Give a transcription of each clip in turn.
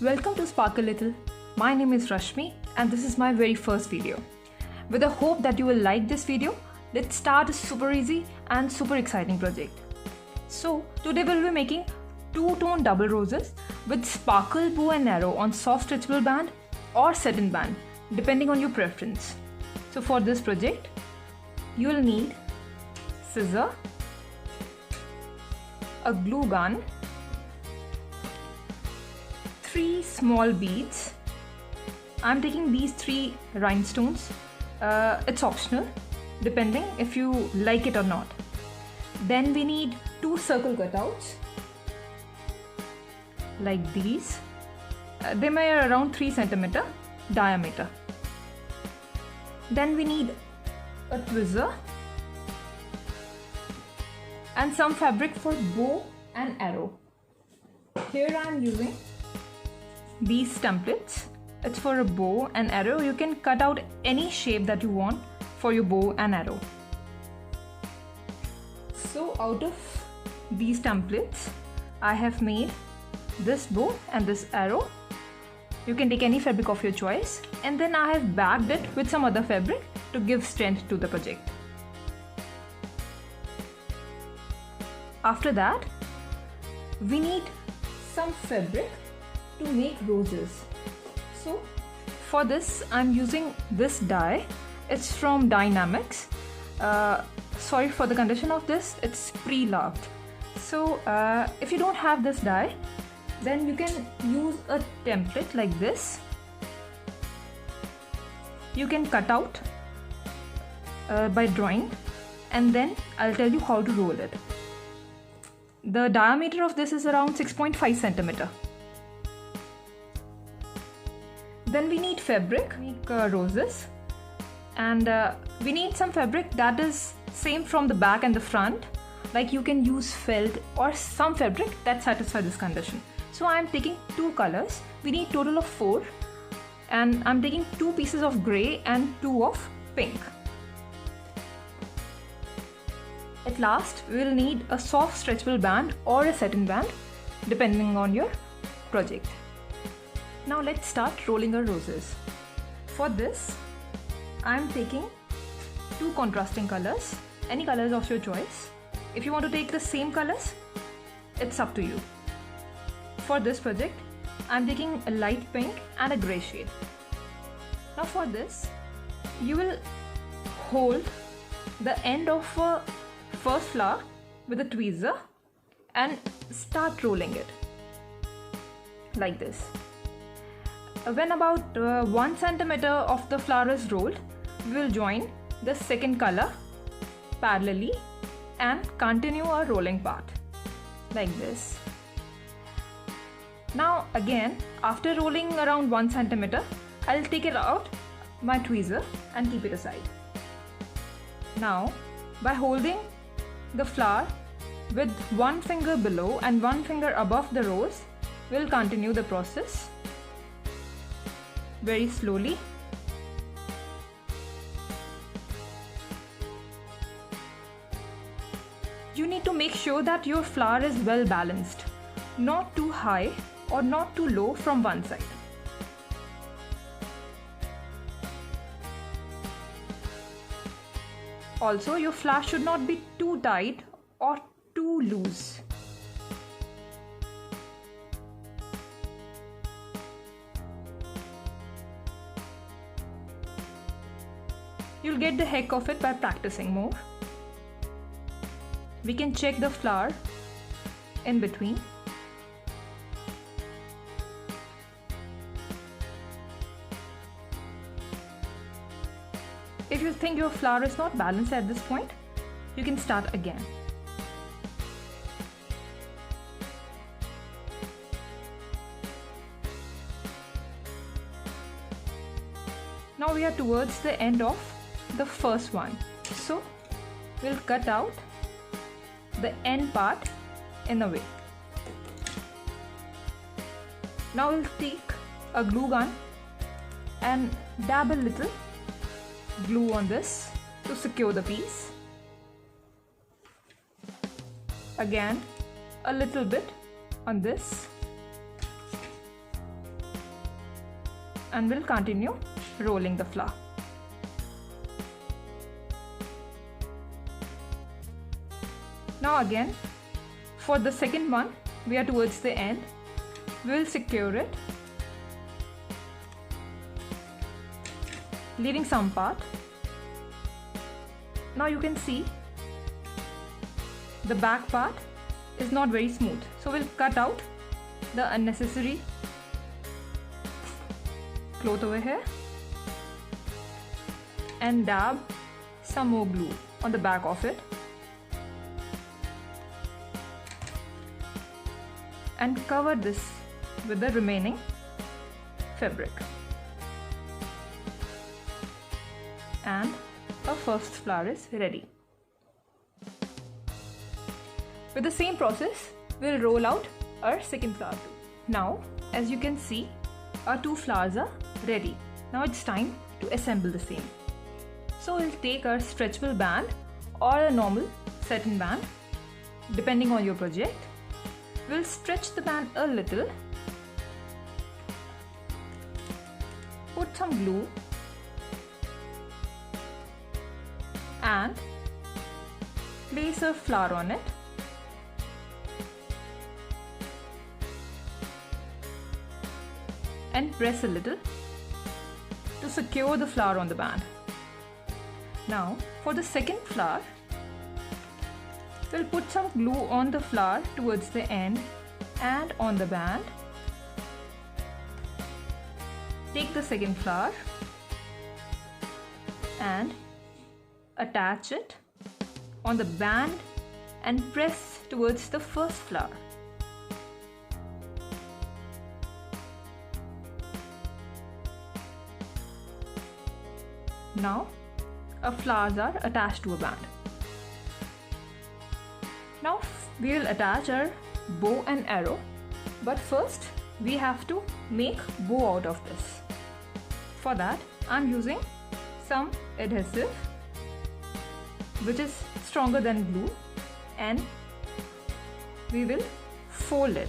Welcome to SparkALittle. My name is Rashmi and this is my very first video. With the hope that you will like this video, let's start a super easy and super exciting project. So today we'll be making two-tone double roses with sparkle bow and arrow on soft stretchable band or satin band depending on your preference. So for this project, you will need scissor, a glue gun, 3 small beads. I'm taking these 3 rhinestones. It's optional depending if you like it or not. Then we need 2 circle cutouts like these. They measure around 3 cm diameter. Then we need a tweezer and some fabric for bow and arrow. Here I am using these templates. It's for a bow and arrow. You can cut out any shape that you want for your bow and arrow. So out of these templates, I have made this bow and this arrow. You can take any fabric of your choice, and then I have backed it with some other fabric to give strength to the project. After that, we need some fabric to make roses. So for this I'm using this dye. It's from Dynamics. Sorry for the condition of this, it's pre-loved. So if you don't have this dye, then you can use a template like this. You can cut out by drawing, and then I'll tell you how to roll it. The diameter of this is around 6.5 cm. Then we need fabric, make roses, and we need some fabric that is same from the back and the front. Like you can use felt or some fabric that satisfies this condition. So I am taking 2 colors. We need total of 4, and I'm taking 2 pieces of grey and 2 of pink. At last, we will need a soft stretchable band or a satin band depending on your project. Now let's start rolling our roses. For this, I'm taking 2 contrasting colors, any colors of your choice. If you want to take the same colors, it's up to you. For this project, I'm taking a light pink and a grey shade. Now for this, you will hold the end of a first flower with a tweezer and start rolling it like this. When about 1 cm of the flower is rolled, we will join the second color parallelly and continue our rolling part like this. Now again, after rolling around 1 cm, I'll take it out my tweezer and keep it aside. Now by holding the flower with 1 finger below and 1 finger above the rose, we'll continue the process very slowly. You need to make sure that your flower is well balanced, not too high or not too low from one side. Also, your flower should not be too tight or too loose. You'll get the heck of it by practicing more. We can check the flower in between. If you think your flower is not balanced at this point, you can start again. Now we are towards the end of the first one. So we'll cut out the end part in a way. Now we'll take a glue gun and dab a little glue on this to secure the piece. Again, a little bit on this. and we'll continue rolling the flower. Now again, for the second one, we are towards the end. We'll secure it, leaving some part. Now you can see the back part is not very smooth, so we'll cut out the unnecessary cloth over here and dab some more glue on the back of it and cover this with the remaining fabric. And our first flower is ready. With the same process, we'll roll out our second flower too. Now, as you can see, our two flowers are ready. Now it's time to assemble the same. So we'll take our stretchable band or a normal satin band, depending on your project. We'll stretch the band a little, put some glue and place a flower on it. And press a little to secure the flower on the band. Now for the second flower, we'll put some glue on the flower towards the end and on the band. Take the second flower and attach it on the band and press towards the first flower. Now our flowers are attached to a band. Now we will attach our bow and arrow, but first we have to make bow out of this. For that, I'm using some adhesive which is stronger than glue, and we will fold it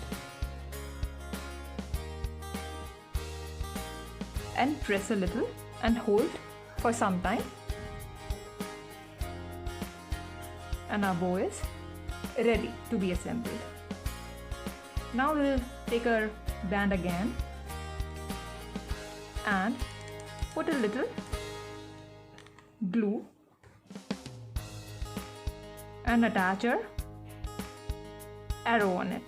and press a little and hold for some time, and our bow is ready to be assembled. Now we'll take our band again and put a little glue and attach our arrow on it.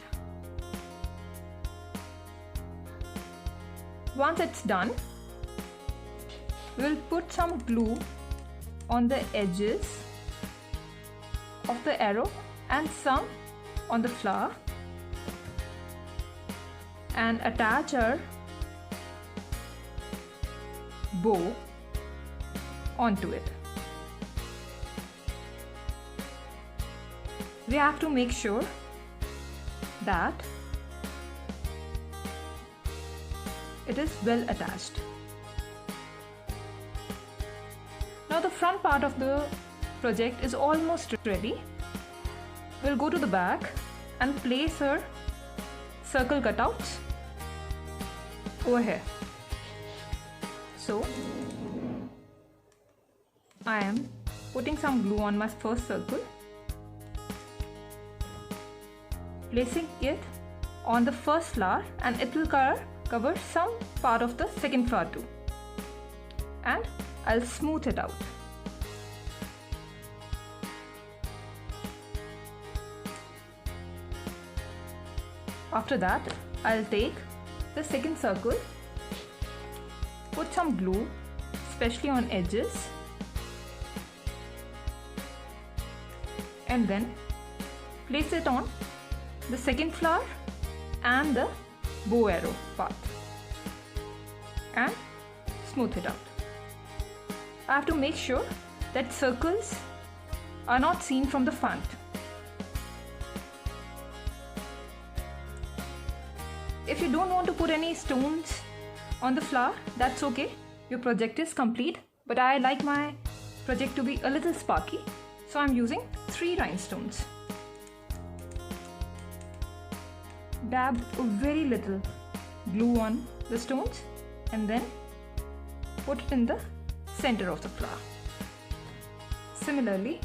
Once it's done, we'll put some glue on the edges of the arrow and some on the flower and attach our bow onto it. We have to make sure that it is well attached. Now the front part of the project is almost ready. We'll go to the back and place our circle cutouts over here. So I am putting some glue on my first circle, placing it on the first flower, and it will cover some part of the second flower too, and I'll smooth it out. After that, I'll take the second circle, put some glue, especially on edges, and then place it on the second flower and the bow arrow part and smooth it out. I have to make sure that circles are not seen from the front. If you don't want to put any stones on the flower, that's okay. Your project is complete, but I like my project to be a little sparky, so I'm using 3 rhinestones. Dab a very little glue on the stones and then put it in the center of the flower. Similarly,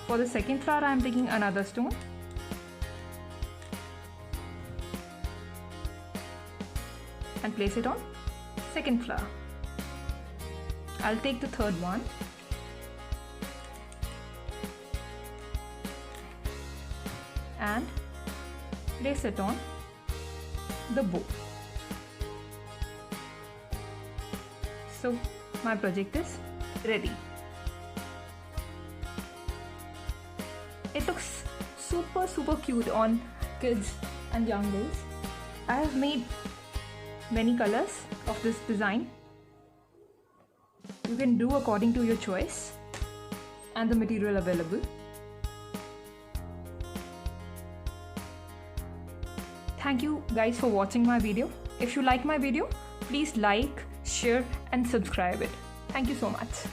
for the second flower I am taking another stone and place it on second flower. I'll take the third one and place it on the bow. So my project is ready. It looks super cute on kids and young girls. I have made many colors of this design. You can do according to your choice and the material available. Thank you guys for watching my video. If you like my video, please like, share and subscribe it. Thank you so much.